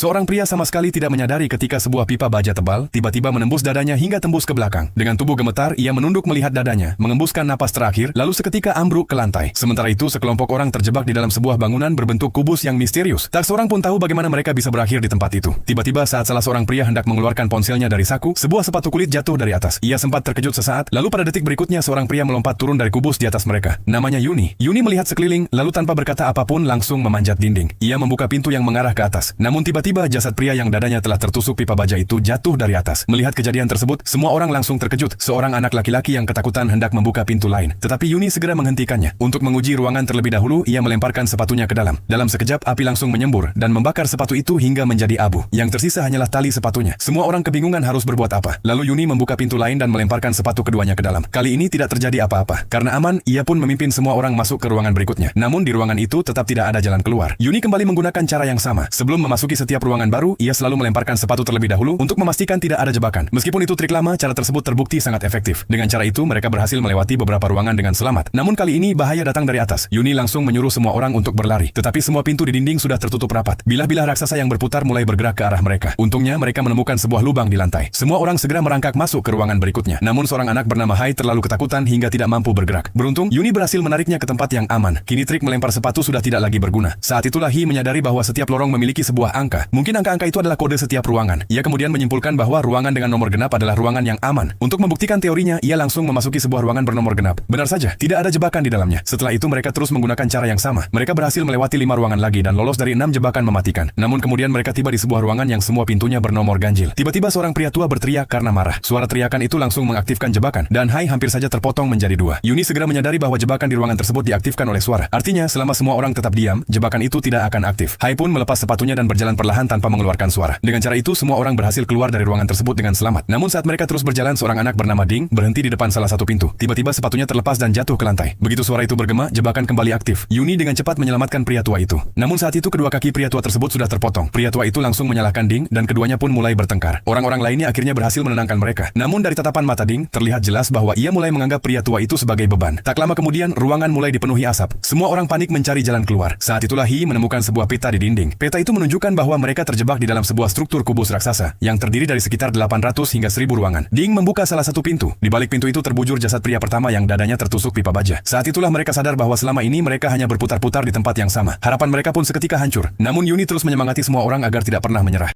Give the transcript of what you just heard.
Seorang pria sama sekali tidak menyadari ketika sebuah pipa baja tebal tiba-tiba menembus dadanya hingga tembus ke belakang. Dengan tubuh gemetar, ia menunduk melihat dadanya, mengembuskan napas terakhir, lalu seketika ambruk ke lantai. Sementara itu, sekelompok orang terjebak di dalam sebuah bangunan berbentuk kubus yang misterius. Tak seorang pun tahu bagaimana mereka bisa berakhir di tempat itu. Tiba-tiba saat salah seorang pria hendak mengeluarkan ponselnya dari saku, sebuah sepatu kulit jatuh dari atas. Ia sempat terkejut sesaat, lalu pada detik berikutnya seorang pria melompat turun dari kubus di atas mereka. Namanya Yuni. Yuni melihat sekeliling, lalu tanpa berkata apapun langsung memanjat dinding. Ia membuka pintu yang mengarah ke atas. Namun tiba-tiba jasad pria yang dadanya telah tertusuk pipa baja itu jatuh dari atas. Melihat kejadian tersebut, semua orang langsung terkejut. Seorang anak laki-laki yang ketakutan hendak membuka pintu lain. Tetapi Yuni segera menghentikannya. Untuk menguji ruangan terlebih dahulu, ia melemparkan sepatunya ke dalam. Dalam sekejap, api langsung menyembur dan membakar sepatu itu hingga menjadi abu. Yang tersisa hanyalah tali sepatunya. Semua orang kebingungan harus berbuat apa. Lalu Yuni membuka pintu lain dan melemparkan sepatu keduanya ke dalam. Kali ini tidak terjadi apa-apa. Karena aman, ia pun memimpin semua orang masuk ke ruangan berikutnya. Namun di ruangan itu tetap tidak ada jalan keluar. Yuni kembali menggunakan cara yang sama. Sebelum memasuki setiap ruangan baru, ia selalu melemparkan sepatu terlebih dahulu untuk memastikan tidak ada jebakan. Meskipun itu trik lama, cara tersebut terbukti sangat efektif. Dengan cara itu, mereka berhasil melewati beberapa ruangan dengan selamat. Namun kali ini bahaya datang dari atas. Yuni langsung menyuruh semua orang untuk berlari. Tetapi semua pintu di dinding sudah tertutup rapat. Bilah-bilah raksasa yang berputar mulai bergerak ke arah mereka. Untungnya mereka menemukan sebuah lubang di lantai. Semua orang segera merangkak masuk ke ruangan berikutnya. Namun seorang anak bernama Hai terlalu ketakutan hingga tidak mampu bergerak. Beruntung, Yuni berhasil menariknya ke tempat yang aman. Kini trik melempar sepatu sudah tidak lagi berguna. Saat itulah Hi menyadari bahwa setiap lorong memiliki sebuah angka. Mungkin angka-angka itu adalah kode setiap ruangan. Ia kemudian menyimpulkan bahwa ruangan dengan nomor genap adalah ruangan yang aman. Untuk membuktikan teorinya, ia langsung memasuki sebuah ruangan bernomor genap. Benar saja, tidak ada jebakan di dalamnya. Setelah itu mereka terus menggunakan cara yang sama. Mereka berhasil melewati 5 ruangan lagi dan lolos dari 6 jebakan mematikan. Namun kemudian mereka tiba di sebuah ruangan yang semua pintunya bernomor ganjil. Tiba-tiba seorang pria tua berteriak karena marah. Suara teriakan itu langsung mengaktifkan jebakan dan Hai hampir saja terpotong menjadi 2. Yuni segera menyadari bahwa jebakan di ruangan tersebut diaktifkan oleh suara. Artinya, selama semua orang tetap diam, jebakan itu tidak akan aktif. Hai pun melepas sepatunya dan berjalan perlahan tanpa mengeluarkan suara. Dengan cara itu, semua orang berhasil keluar dari ruangan tersebut dengan selamat. Namun saat mereka terus berjalan, seorang anak bernama Ding berhenti di depan salah satu pintu. Tiba-tiba sepatunya terlepas dan jatuh ke lantai. Begitu suara itu bergema, jebakan kembali aktif. Yuni dengan cepat menyelamatkan pria tua itu. Namun saat itu kedua kaki pria tua tersebut sudah terpotong. Pria tua itu langsung menyalahkan Ding dan keduanya pun mulai bertengkar. Orang-orang lainnya akhirnya berhasil menenangkan mereka. Namun dari tatapan mata Ding, terlihat jelas bahwa ia mulai menganggap pria tua itu sebagai beban. Tak lama kemudian, ruangan mulai dipenuhi asap. Semua orang panik mencari jalan keluar. Saat itulah Hi menemukan sebuah peta di dinding. Peta itu menunjukkan bahwa mereka terjebak di dalam sebuah struktur kubus raksasa yang terdiri dari sekitar 800 hingga 1000 ruangan. Ding membuka salah satu pintu. Di balik pintu itu terbujur jasad pria pertama yang dadanya tertusuk pipa baja. Saat itulah mereka sadar bahwa selama ini mereka hanya berputar-putar di tempat yang sama. Harapan mereka pun seketika hancur. Namun Yuni terus menyemangati semua orang agar tidak pernah menyerah.